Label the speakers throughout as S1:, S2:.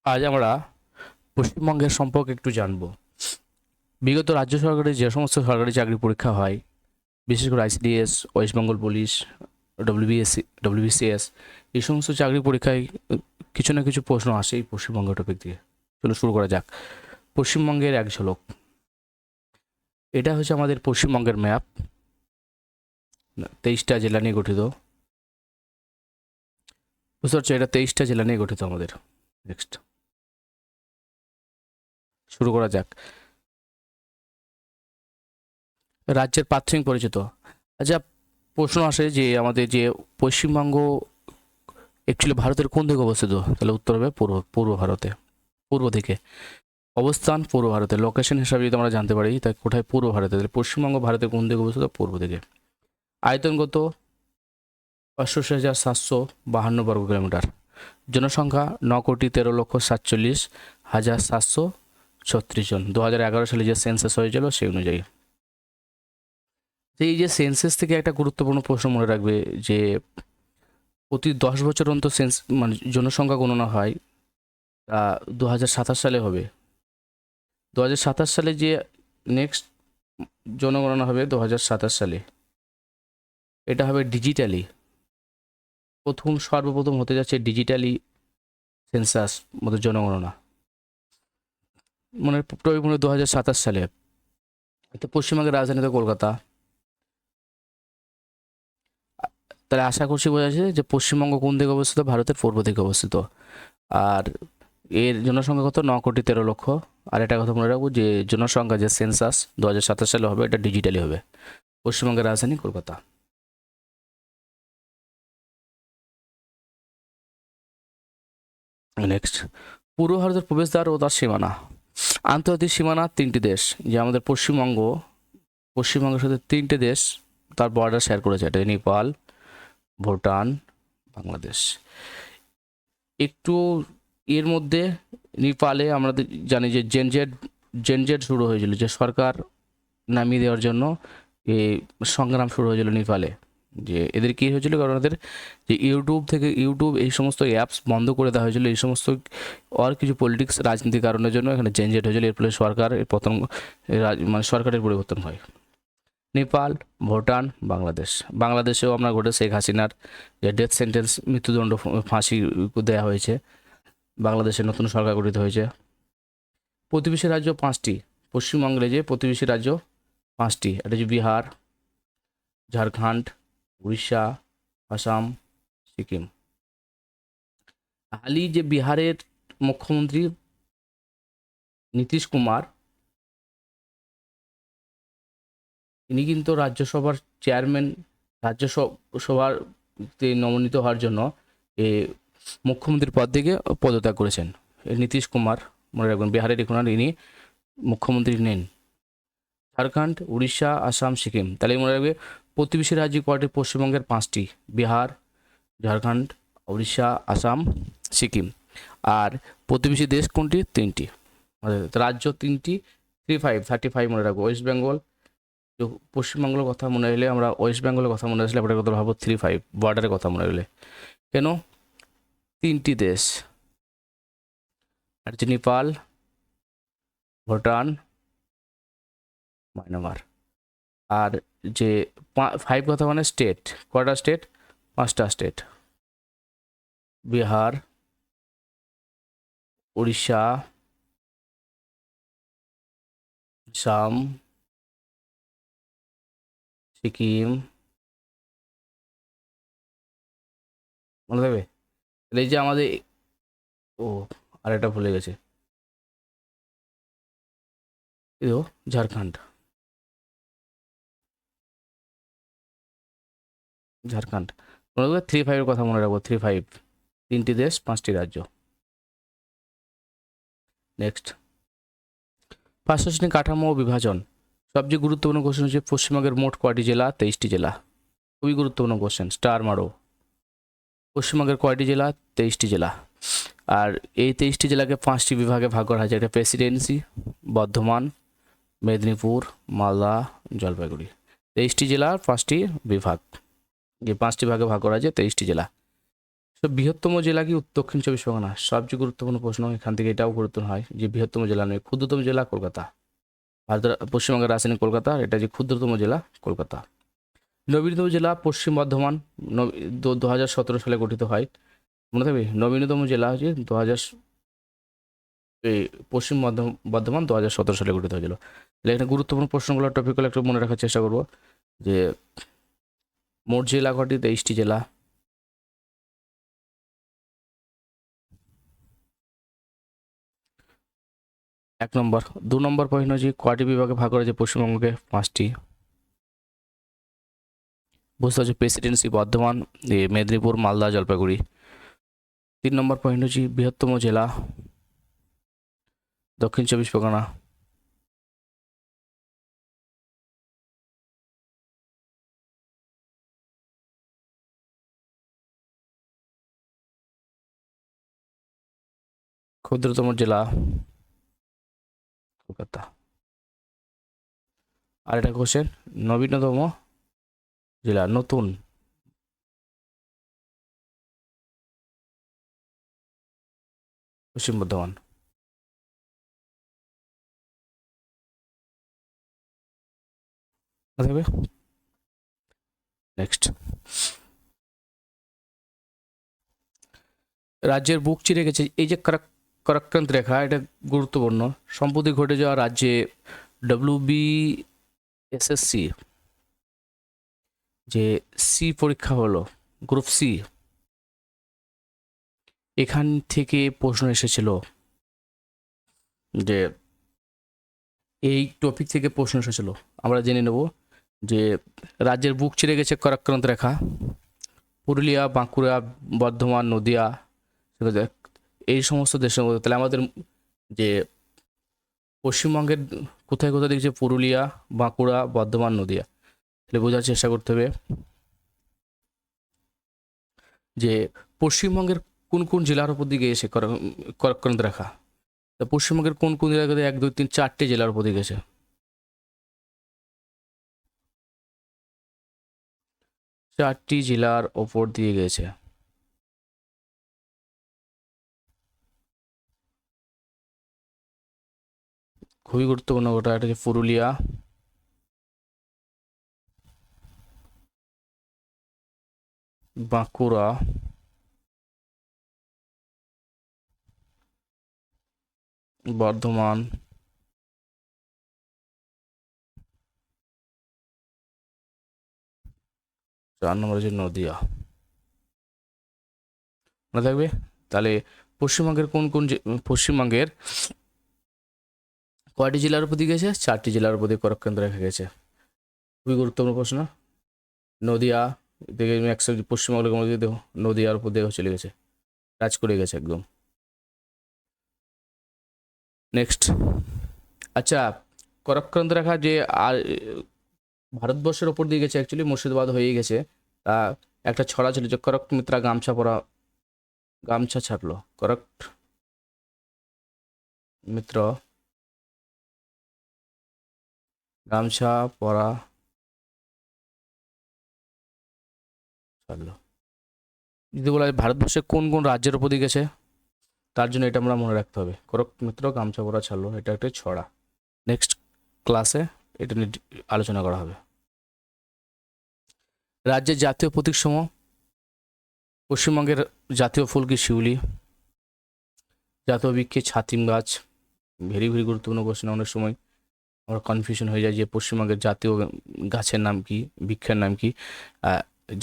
S1: আজ আমরা পশ্চিমবঙ্গের সম্পর্কে একটু জানব। বিগত রাজ্য সরকারের যে সমস্ত সরকারি চাকরি পরীক্ষা হয়, বিশেষ করে ICDS, West Bengal police, WBCS, এই সমস্ত চাকরি পরীক্ষায় কিছু না কিছু প্রশ্ন আসে এই পশ্চিমবঙ্গ টপিক দিয়ে। চলো শুরু করা যাক। পশ্চিমবঙ্গের এক ঝলক। এটা হচ্ছে আমাদের পশ্চিমবঙ্গের ম্যাপ। 23টা জেলা নিয়ে গঠিত। বুঝতে পারছো, এটা 23টা জেলা নিয়ে গঠিত আমাদের। নেক্সট শুরু করা যাক। রাজ্যের প্রাথমিক পরিচিত। আচ্ছা, প্রশ্ন আসে যে আমাদের যে পশ্চিমবঙ্গ অ্যাকচুয়ালি ভারতের কোন দিকে অবস্থিত? তাহলে উত্তর হবে পূর্ব পূর্ব ভারতে, পূর্ব দিকে। অবস্থান পূর্ব ভারতে, লোকেশন হিসাবে যদি আমরা জানতে পারি তাই কোথায়? পূর্ব ভারতে। তাহলে পশ্চিমবঙ্গ ভারতের কোন দিকে অবস্থিত? পূর্ব দিকে। আয়তনগত 88,752 বর্গ কিলোমিটার। জনসংখ্যা 9,13,47,736 জন। 2011 সালে যে সেন্সাস হয়েছিল সেই অনুযায়ী। এই যে সেন্সাস থেকে একটা গুরুত্বপূর্ণ প্রশ্ন মনে রাখবে যে প্রতি 10 বছর অন্তর মানে জনসংখ্যা গণনা হয়। 2027 সালে হবে। 2027 সালে যে নেক্সট জনগণনা হবে 2027 সালে, এটা হবে ডিজিটালি। সর্বপ্রথম হতে যাচ্ছে ডিজিটালি সেন্সাস মতো জনগণনা। মনে 2027 সালে। তো পশ্চিমবঙ্গের রাজধানী তো কলকাতা। তাহলে আশা করছি বোঝা যাচ্ছে যে পশ্চিমবঙ্গ কোন দিকে অবস্থিত? ভারতের পূর্ব দিকে অবস্থিত। আর এর জনসংখ্যা কত? 9,13,00,000। আর একটা কথা মনে রাখবো যে জনসংখ্যা যে সেন্সাস 2027 সালে হবে, এটা ডিজিটালি হবে। পশ্চিমবঙ্গের রাজধানী কলকাতা। নেক্সট, পূর্ব ভারতের প্রবেশদ্বার ও তার সীমানা। আন্তর্জাতিক সীমানা 3টি দেশ, যে আমাদের পশ্চিমবঙ্গের সাথে 3টে দেশ তার বর্ডার শেয়ার করেছে। এটা নেপাল, ভুটান, বাংলাদেশ। একটু এর মধ্যে নেপালে আমরা জানি যে জেনজেড শুরু হয়েছিল, যে সরকার নামিয়ে দেওয়ার জন্য এই সংগ্রাম শুরু হয়েছিল নেপালে। যে এদের কী হয়েছিল? কারণ এদের যে ইউটিউব এই সমস্ত অ্যাপস বন্ধ করে দেওয়া হয়েছিল, এই সমস্ত আর কিছু পলিটিক্স রাজনীতির কারণের জন্য এখানে জেনজেট হয়েছিল। এর ফলে সরকারের পতন, মানে সরকারের পরিবর্তন হয়। নেপাল, ভুটান, বাংলাদেশ। বাংলাদেশেও আপনার ঘটে শেখ হাসিনার যে ডেথ সেন্টেন্স, মৃত্যুদণ্ড, ফাঁসি দেওয়া হয়েছে। বাংলাদেশে নতুন সরকার গঠিত হয়েছে। প্রতিবেশী রাজ্য 5টি। পশ্চিমবঙ্গের যে প্রতিবেশী রাজ্য 5টি, এটা হচ্ছে বিহার, ঝাড়খণ্ড, উড়িষ্যা, আসাম, সিকিম। হালই যে বিহারের মুখ্যমন্ত্রী নীতিশ কুমার, তিনি কিন্তু রাজ্যসভার চেয়ারম্যান, রাজ্যসভার নমোনীত হওয়ার জন্য এ মুখ্যমন্ত্রীর পদ থেকে পদত্যাগ করেছেন। নীতিশ কুমার, মনে রাখবেন, বিহারের এখন আর ইনি মুখ্যমন্ত্রী নেন। ঝাড়খণ্ড, উড়িষ্যা, আসাম, সিকিম। তাহলে মনে রাখবে প্রতিবেশী রাজ্য কয়টি? পশ্চিমবঙ্গের 5টি। বিহার, ঝাড়খণ্ড, উড়িষ্যা, আসাম, সিকিম। আর প্রতিবেশী দেশ কোনটি? 3টি। রাজ্য 3টি। 35 মনে রাখবো। ওয়েস্ট বেঙ্গল, পশ্চিমবঙ্গের কথা মনে এলে আমরা ওয়েস্ট বেঙ্গলের কথা মনে আসলে আমরা কথা ভাবো 35 বর্ডারের কথা মনে এলে। কেন? 3টি দেশ, আর হচ্ছে নেপাল, ভুটান, মায়ানমার। আর যে 5 কথা মানে স্টেট। কয়টা স্টেট? 5টা স্টেট। বিহার, উড়িষ্যা, আসাম, সিকিম। মনে থাকবে? এই যে আমাদের, ও আর এটা ভুলে গেছে, এও ঝাড়খণ্ড। ঝাড়খণ্ড মনে রাখবে। 35 কথা মনে রাখবো। 35, 3টি দেশ, 5টি রাজ্য। নেক্সট, প্রশাসনিক কাঠামো ও বিভাজন। সবচেয়ে গুরুত্বপূর্ণ কোশ্চেন হচ্ছে পশ্চিমবঙ্গের মোট কয়টি জেলা? 23টি জেলা। খুবই গুরুত্বপূর্ণ কোশ্চেন, স্টার মারো। পশ্চিমবঙ্গের কয়টি জেলা? 23টি জেলা। আর এই 23টি জেলাকে 5টি বিভাগে ভাগ করা হয়েছে। একটা প্রেসিডেন্সি, বর্ধমান, মেদিনীপুর, মালদা, জলপাইগুড়ি। 23টি জেলার 5টি বিভাগ, যে 5টি ভাগে ভাগ করা হয়েছে 23টি জেলা। তো বৃহত্তম জেলা কি দক্ষিণ চব্বিশ পরগনা? সবচেয়ে গুরুত্বপূর্ণ প্রশ্ন এখান থেকে, এটাও গুরুত্বপূর্ণ হয় যে বৃহত্তম জেলা নয়, ক্ষুদ্রতম জেলা কলকাতা। ভারতের পশ্চিমবঙ্গের রাজধানী কলকাতা, এটা যে ক্ষুদ্রতম জেলা কলকাতা। নবীনতম জেলা পশ্চিম বর্ধমান, 2017 সালে গঠিত হয়। মনে থাকবে, নবীনতম জেলা হচ্ছে এই পশ্চিম বর্ধমান 2017 সালে গঠিত হয়েছিল। তাহলে এখানে গুরুত্বপূর্ণ প্রশ্নগুলো টপিকগুলো একটু মনে রাখার চেষ্টা করবো যে মোট জেলা কটি? 23টি জেলা। এক নম্বর। 2 নম্বর প্রশ্ন হচ্ছে কয়টি বিভাগে ভাগ করা হয়েছে পশ্চিমবঙ্গকে? 5টি। বুঝতে হচ্ছে প্রেসিডেন্সি বর্ধমান, মেদিনীপুর, মালদা, জলপাইগুড়ি। 3 নম্বর পয়েন্ট হচ্ছে বৃহত্তম জেলা দক্ষিণ চব্বিশ পরগনা। ক্ষুদ্রতম জেলা কলকাতা। আর এটা কোশ্চেন, নবীনতম জেলা, নতুন পশ্চিম বর্ধমান। থাকবে। নেক্সট, রাজ্যের বুক চিরে গেছে, এই যে করাক্রান্ত রেখা, এটা গুরুত্বপূর্ণ। সম্প্রতি ঘটে যাওয়া রাজ্যে WBSSC যে সি পরীক্ষা হলো, গ্রুপ সি, এখান থেকে প্রশ্ন এসেছিল যে এই টপিক থেকে প্রশ্ন এসেছিল। আমরা জেনে নেব যে রাজ্যের বুক চিরে গেছে করাক্রান্ত রেখা, পুরুলিয়া, বাঁকুড়া, বর্ধমান, নদিয়া, এই সমস্ত দেশের মধ্যে। তাহলে আমাদের যে পশ্চিমবঙ্গের কোথায় কোথায় দেখছে, পুরুলিয়া, বাঁকুড়া, বর্ধমান, নদিয়া। তাহলে বোঝার চেষ্টা করতে হবে যে পশ্চিমবঙ্গের কোন কোন জেলার উপর দিকে এসে করাক্রান্ত রেখা। তা পশ্চিমবঙ্গের কোন কোন জেলাতে? 1, 2, 3, 4টে জেলার উপর দিকে গেছে। 4টি জেলার ওপর দিয়ে গেছে। খুবই গুরুত্বপূর্ণ ওটা। এটা হচ্ছে পুরুলিয়া, বাঁকুড়া, বর্ধমান, 4 নম্বর হচ্ছে নদিয়া। মনে থাকবে। তাহলে পশ্চিমবঙ্গের কোন কোন পশ্চিমবঙ্গের কয়টি জেলার উপর দিয়ে গেছে? 4টি জেলার উপর দিয়ে করাক্রান্ত রেখা গেছে। খুবই গুরুত্বপূর্ণ প্রশ্ন। নদিয়া থেকে পশ্চিমবঙ্গের মধ্যে দেখো, নদিয়ার উপর দিয়ে চলে গেছে, টাচ করে গেছে একদম। নেক্সট, আচ্ছা, করাক্রান্ত রেখা যে আর ভারতবর্ষের ওপর দিয়ে গেছে, অ্যাকচুয়ালি মুর্শিদাবাদ হয়ে গেছে। তা একটা ছড়া ছিল যে করক মিত্রা গামছা ছাড়লো, করক মিত্র গামছা পরা ছাড়লো। যদি বলা হয় ভারতবর্ষের কোন কোন রাজ্যের উপর দিয়ে গেছে, তার জন্য এটা আমরা মনে রাখতে হবে, করক মিত্র গামছা পরা ছাড়লো, এটা একটা ছড়া। নেক্সট ক্লাসে এটা নিয়ে আলোচনা করা হবে। রাজ্যের জাতীয় প্রতীক সমূহ। পশ্চিমবঙ্গের জাতীয় ফুল কি? শিউলি। জাতীয় বৃক্ষ ছাতিম গাছ। ভেরি ভেরি গুরুত্বপূর্ণ কোশ্চেন। অনেক সময় আমরা কনফিউশন হয়ে যায় যে পশ্চিমবঙ্গের জাতীয় গাছের নাম কি, বৃক্ষের নাম কি।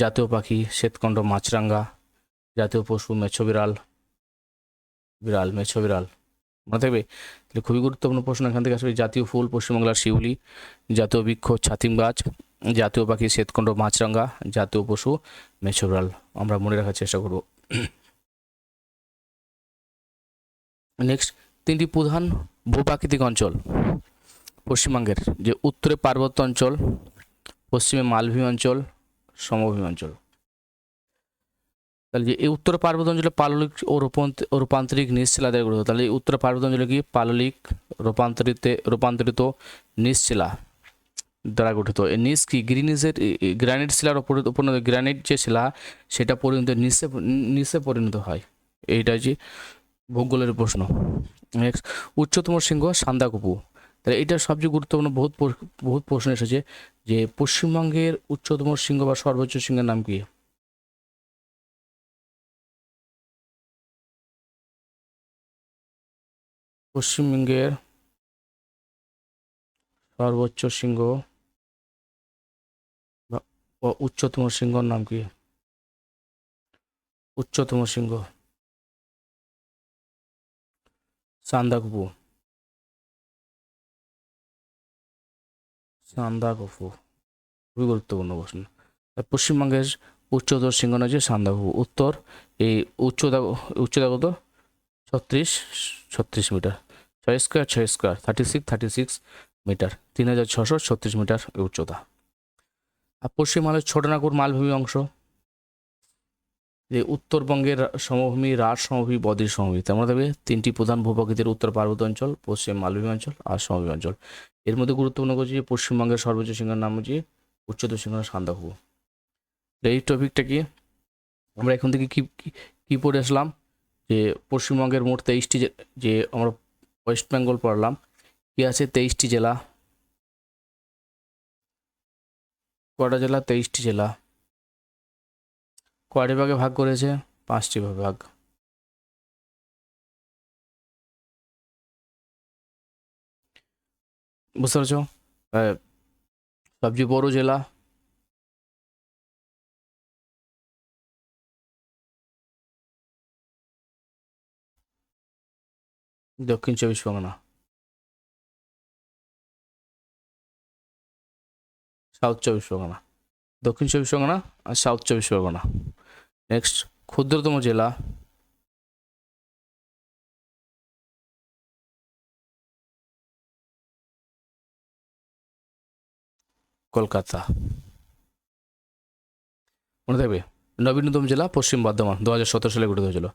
S1: জাতীয় পাখি শ্বেতকণ্ঠ মাছরাঙা। জাতীয় পশু মেছো বিড়াল, মেছো বিড়াল। মনে থাকবে। তাহলে খুবই গুরুত্বপূর্ণ প্রশ্ন এখান থেকে আসবে। জাতীয় ফুল পশ্চিমবাংলার শিউলি, জাতীয় বৃক্ষ ছাতিম গাছ, জাতীয় পাখি শ্বেতকণ্ঠ মাছরাঙা, জাতীয় পশু মেছো বিড়াল। আমরা মনে রাখার চেষ্টা করব। নেক্সট, 3টি প্রধান ভূপ্রাকৃতিক অঞ্চল পশ্চিমবঙ্গের, যে উত্তরে পার্বত্য অঞ্চল, পশ্চিমে মালভূমি অঞ্চল, সমভূমি অঞ্চল। তাহলে যে এই উত্তর পার্বত্য অঞ্চলে পাললিক ও রূপান্তরিক নিচশিলা দ্বারা গঠিত। তাহলে উত্তর পার্বত্য অঞ্চলে কি? পাললিক রূপান্তরিত নিচশিলা দ্বারা গঠিত। এর নিচ কি গ্রানাইট শিলার উপরে গ্রানাইট যে শিলা সেটা পরিণত নিচে নিচে পরিণত হয়। এইটা যে ভূগোলের প্রশ্ন। নেক্সট, উচ্চতম শৃঙ্গ সান্দাকফু। তাহলে এটা সবচেয়ে গুরুত্বপূর্ণ, বহুত প্রশ্ন এসেছে যে পশ্চিমবঙ্গের উচ্চতম শৃঙ্গ বা সর্বোচ্চ শৃঙ্গের নাম কি? পশ্চিমবঙ্গের সর্বোচ্চ শৃঙ্গ বা উচ্চতম শৃঙ্গর নাম কি? উচ্চতম শৃঙ্গ সান্দাকফু। সান্দাকফু খুবই গুরুত্বপূর্ণ প্রশ্ন। পশ্চিমবঙ্গের উচ্চতর শৃঙ্গ হচ্ছে সান্দাকফু। উত্তর, এই উচ্চতা উচ্চতা কত? 36 মিটার। 6 স্কোয়ার 36 মিটার, 3636 মিটার উচ্চতা। আর পশ্চিমবঙ্গের ছোটনাগপুর মালভূমি অংশ, যে উত্তরবঙ্গের সমভূমি, রাঢ় সমভূমি, বদ্বীপ সমভূমি। তেমন দেখবে তিনটি প্রধান ভূপ্রকৃতির উত্তর পার্বত্য অঞ্চল, পশ্চিম মালভূমি অঞ্চল আর সমভূমি অঞ্চল। এর মধ্যে গুরুত্বপূর্ণ হচ্ছে যে পশ্চিমবঙ্গের সর্বোচ্চ শৃঙ্গের নাম হচ্ছে উচ্চতর শৃঙ্গ সান্দাকফু। এই টপিকটা কি আমরা এখন থেকে কি পড়ে আসলাম? যে পশ্চিমবঙ্গের মোট 23টি, যে আমরা ওয়েস্ট বেঙ্গল পড়লাম, কি আছে 23টি জেলা। কটা জেলা? 23টি জেলা। কয়টি ভাগে ভাগ করেছে? 5টি ভাগ। বুঝতে পারছো? সবচেয়ে বড় জেলা? দক্ষিণ চব্বিশ পরগনা। সাউথ চব্বিশ পরগনা। দক্ষিণ চব্বিশ পরগনা আর সাউথ চব্বিশ পরগনা। নেক্সট, ক্ষুদ্রতম জেলা? কলকাতা। মনে থাকবে। নবীনতম জেলা? পশ্চিম বর্ধমান, 2017 সালে গঠিত হয়েছিল।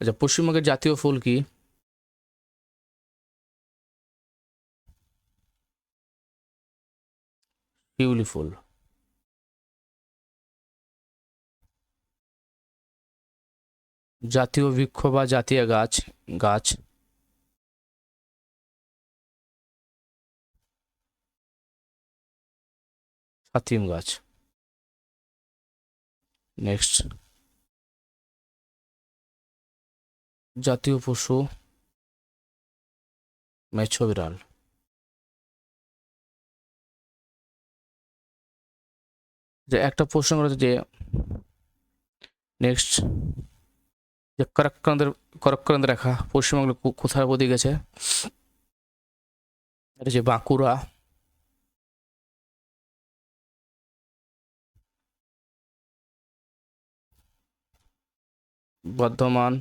S1: আচ্ছা, পশ্চিমবঙ্গের জাতীয় ফুল কি? শিউলি ফুল। জাতীয় বৃক্ষ বা জাতীয় গাছ? ছাতিম গাছ। নেক্সট, জাতীয় পশু? মেছো বিড়াল। যে একটা প্রশ্ন করেছে যে নেক্সট, যে করক্রান্ত রেখা পশ্চিমবঙ্গের কোথায় অবধি গেছে? এটা যে বাঁকুড়া, বর্ধমান,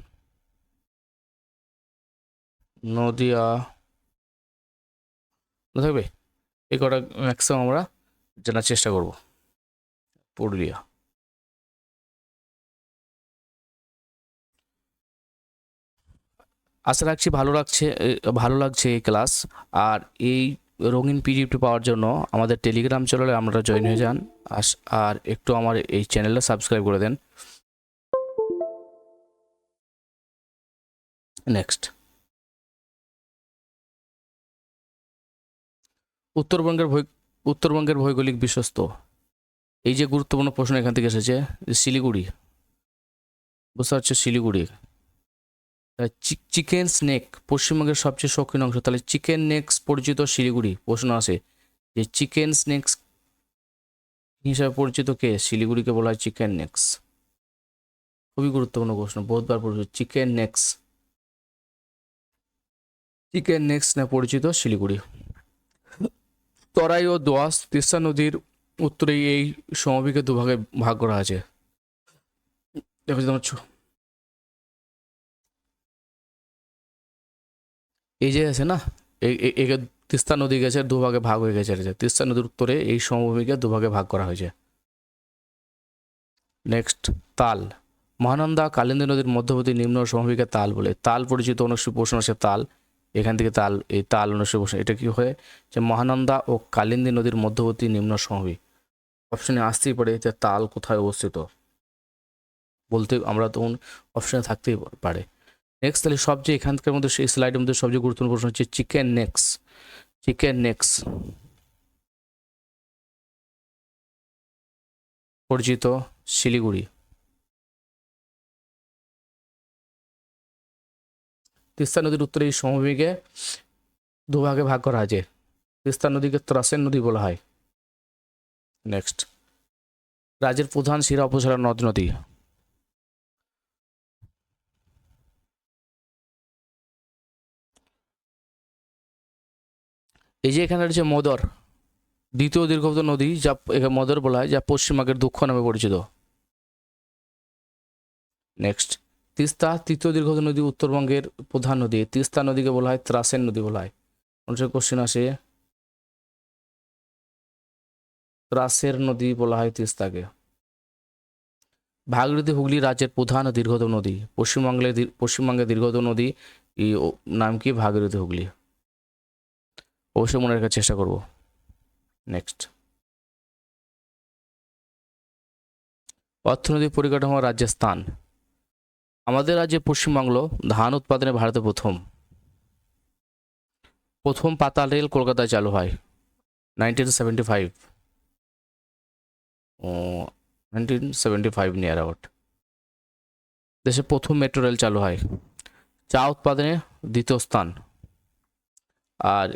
S1: নদিয়া, থাকবে। এই কটা ম্যাক্সিমাম আমরা জানার চেষ্টা করব। পুরুলিয়া। আশা রাখছি ভালো লাগছে এই ক্লাস। আর এই রঙিন পিডিএফটি পাওয়ার জন্য আমাদের টেলিগ্রাম চ্যানেলে আপনারা জয়েন হয়ে যান। আর একটু আমার এই চ্যানেলটা সাবস্ক্রাইব করে দেন। নেক্সট, উত্তরবঙ্গের ভৌগোলিক বিশ্বস্ত। এই যে গুরুত্বপূর্ণ প্রশ্ন এখান থেকে এসেছে, শিলিগুড়ি। বুঝতে পারছো? শিলিগুড়ি। চিকেন স্নেক পশ্চিমবঙ্গের সবচেয়ে শৌখিন অংশ, তাহলে চিকেন নেক্স পরিচিত শিলিগুড়ি। প্রশ্ন আসে যে চিকেন স্নেক্স হিসাবে পরিচিত কে? শিলিগুড়িকে বলা হয় চিকেন নেক্স। খুবই গুরুত্বপূর্ণ প্রশ্ন, বহুতবার পরিচিত। চিকেন নেক্স না পরিচিত শিলিগুড়ি। তরাই ও দোয়াস তিস্তা নদীর উত্তরে এই সমভূমিকে দুভাগে ভাগ করা আছে। দেখো তোমার এই যে আছে না, এই তিস্তা নদী গেছে দুভাগে ভাগ হয়ে গেছে। তিস্তা নদীর উত্তরে এই সমভূমিকে দুভাগে ভাগ করা হয়েছে। নেক্সট, তাল। মহানন্দা কালিন্দী নদীর মধ্যবর্তী নিম্ন সমভূমিকে তাল বলে। তাল পরিচিত অনেক প্রশ্ন আছে। তাল এখান থেকে এই তাল অনুসারে বসে এটা কি হয় যে মহানন্দা ও কালিন্দী নদীর মধ্যবর্তী নিম্ন সমভূমি। অপশনে আসতেই পারে যে তাল কোথায় অবস্থিত, বলতে আমরা তখন অপশনে থাকতেই পারে। নেক্সট তাহলে সবচেয়ে এখানকার মধ্যে সেই স্লাইডের মধ্যে সবচেয়ে গুরুত্বপূর্ণ প্রশ্ন হচ্ছে চিকেন নেক্স। চিকেন নেক্স পরিচিত শিলিগুড়ি। তিস্তা নদীর উত্তরে এই সমভূমিকে দুভাগে ভাগ করা আছে। তিস্তা নদীকে ত্রাসের নদী বলা হয়। নেক্সট, রাজ্যের প্রধান শিরা উপজেলার নদ নদী। এই যে এখানে রয়েছে মদর, দ্বিতীয় দীর্ঘতম নদী, যা একে মদর বলা হয়, যা পশ্চিমবঙ্গের দুঃখ নামে পরিচিত। নেক্সট, তিস্তা তৃতীয় দীর্ঘতম নদী, উত্তরবঙ্গের প্রধান নদী। তিস্তা নদীকে বলা হয় ত্রাসের নদী বলা হয়। কোশ্চেন আসে, ত্রাসের নদী বলা হয় তিস্তাকে। ভাগীরথী হুগলি রাজ্যের প্রধান ও দীর্ঘতম নদী। পশ্চিমবঙ্গের দীর্ঘতম নদী নাম কি? ভাগীরথী হুগলি। অবশ্যই মনে রাখার চেষ্টা করব। নেক্সট, অর্থনৈতিক পরিকাঠামো রাজ্যের স্থান। আমাদের রাজ্যে পশ্চিমবাংলা ধান উৎপাদনে ভারতে প্রথম পাতাল রেল কলকাতায় চালু হয় 1975। 1975 নিয়ার আউট। দেশে প্রথম মেট্রো রেল চালু হয়। চা উৎপাদনে দ্বিতীয় স্থান, আর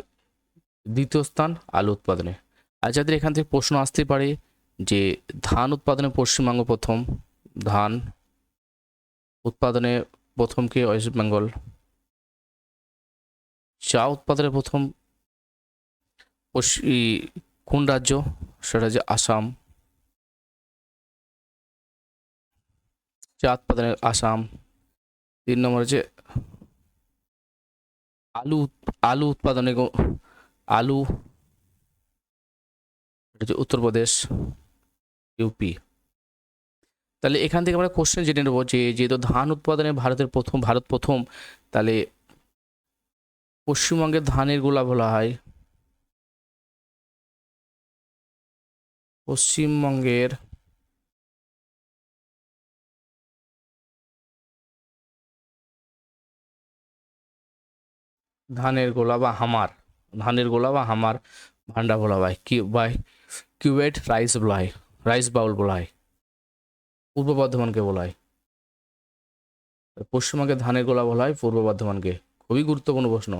S1: দ্বিতীয় স্থান আলু উৎপাদনে। আর যাদের এখান থেকে প্রশ্ন আসতে পারে যে ধান উৎপাদনে পশ্চিমবঙ্গ প্রথম, ধান উৎপাদনে প্রথম কে? ওয়েস্ট বেঙ্গল। চা উৎপাদনে প্রথম কোন রাজ্য? সেটা হচ্ছে আসাম। চা উৎপাদনে আসাম। 3 নম্বর হচ্ছে আলু আলু উৎপাদনে আলু, এটা হচ্ছে উত্তরপ্রদেশ, ইউপি। তাহলে এখান থেকে আমরা কোশ্চেন জেনে নেবো যে যেহেতু ধান উৎপাদনে ভারত প্রথম, তাহলে পশ্চিমবঙ্গের ধানের গোলা বলা হয়, পশ্চিমবঙ্গের ধানের গোলা বা হামার, ধানের গোলা বা হামার ভান্ডা বলা হয়, কিউয়েট রাইস বলা হয়, রাইস বাউল বলা হয়। পূর্ব বর্ধমানকে বলা হয়, পশ্চিমবঙ্গের ধানের গোলা বলা হয় পূর্ব বর্ধমানকে। খুবই গুরুত্বপূর্ণ প্রশ্ন।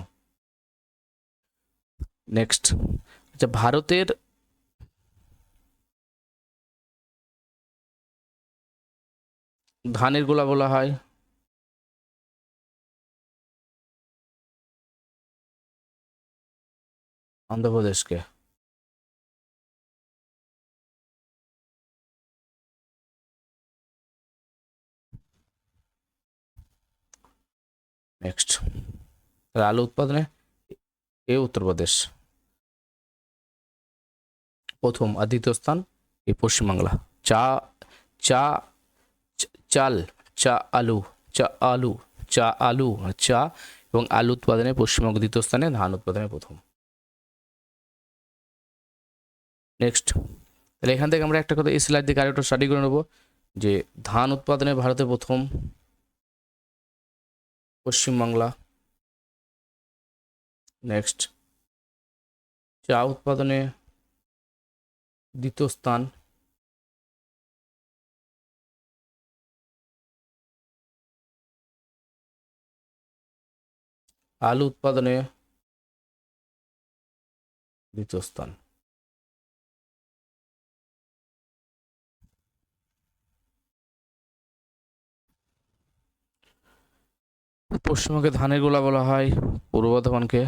S1: নেক্সট, আচ্ছা, ভারতের ধানের গোলা বলা হয় অন্ধ্রপ্রদেশকে। নেক্সট, আলু উৎপাদনে উত্তরপ্রদেশ প্রথম, আর দ্বিতীয় স্থান এই পশ্চিমবাংলা। চা চা চাল চা আলু চা আলু চা আলু চা এবং আলু উৎপাদনে পশ্চিমবঙ্গ দ্বিতীয় স্থানে, ধান উৎপাদনে প্রথম। নেক্সট, তাহলে এখান থেকে আমরা একটা কথা এই স্লাইড দিকে আরেকটা স্টাডি করে নেবো যে ধান উৎপাদনে ভারতে প্রথম পশ্চিমবাংলা। নেক্সট, চা উৎপাদনে দ্বিতীয় স্থান আলু উৎপাদনে দ্বিতীয় স্থান। পশ্চিমবঙ্গে ধানের গোলা বলা হয় পূর্ব বর্ধমানকে।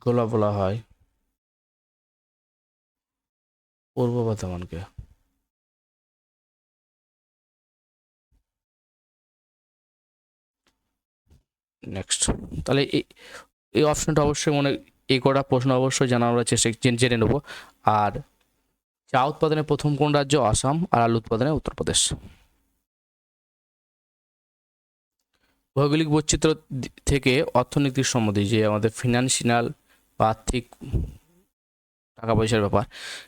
S1: গোলা বলা হয় পূর্ব বর্ধমানকে। নেক্সট, তাহলে এই অপশনটা অবশ্যই এই কটা প্রশ্ন অবশ্যই জানা আমরা জেনে নেব। আর চা উৎপাদনে প্রথম কোন রাজ্য? আসাম। আর আলু উৎপাদনে উত্তরপ্রদেশ। ভৌগোলিক বৈচিত্র্য থেকে অর্থনীতির সম্বন্ধে যে আমাদের ফিনান্সিয়াল বা আর্থিক টাকা পয়সার ব্যাপার,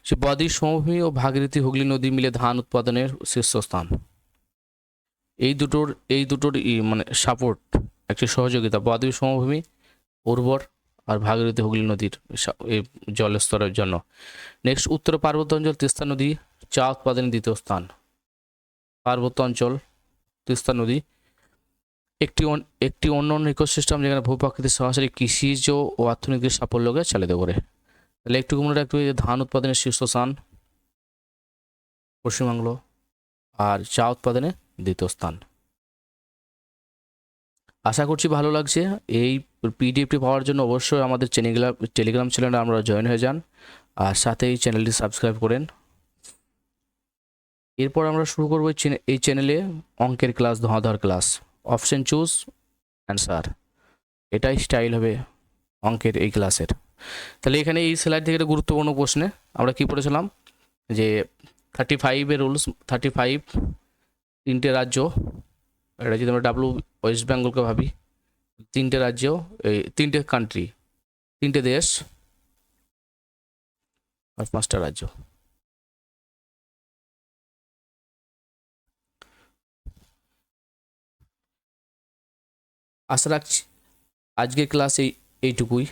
S1: সে বদ্বীপ সমভূমি ও ভাগীরথী হুগলি নদী মিলে ধান উৎপাদনের শীর্ষস্থান। এই দুটোর মানে সাপোর্ট, একটি সহযোগিতা, বদ্বীপ সমভূমি উর্বর আর ভাগীরথী হুগলি নদীর এই জলস্তরের জন্য। নেক্সট, উত্তর পার্বত্য অঞ্চল তিস্তা নদী চা উৎপাদনের দ্বিতীয় স্থান। পার্বত্য অঞ্চল তিস্তা নদী একটি অন্য ইকোসিস্টেম যেখানে ভূপ্রাকৃতিক সরাসরি কৃষিজ ও অর্থনৈতিক সাফল্যকে চালিত করে। তাহলে একটু মনে রাখতে হবে যে ধান উৎপাদনের শীর্ষস্থান পশ্চিমবাংলা আর চা উৎপাদনে দ্বিতীয় স্থান। আশা করছি ভালো লাগছে। এই পিডিএফটি পাওয়ার জন্য অবশ্যই আমাদের টেলিগ্রাম চ্যানেলে আমরা জয়েন হয়ে যান, আর সাথে এই চ্যানেলটি সাবস্ক্রাইব করেন। এরপর আমরা শুরু করবো এই চ্যানেলে অঙ্কের class, Dhuandhar class, option choose answer, এটাই স্টাইল হবে অঙ্কের এই ক্লাসের। তাহলে এখানে এই স্লাইড থেকে একটা গুরুত্বপূর্ণ প্রশ্নে আমরা কি পড়েছিলাম যে 35-এর রুলস, 35 তিনটে রাজ্য, এটা যদি আমরা ওয়েস্ট বেঙ্গলকে ভাবি, তিনটে রাজ্য, এই তিনটে কান্ট্রি, তিনটে দেশ আর 5টা রাজ্য। আশা রাখছি আজকের ক্লাস এইটুকুই।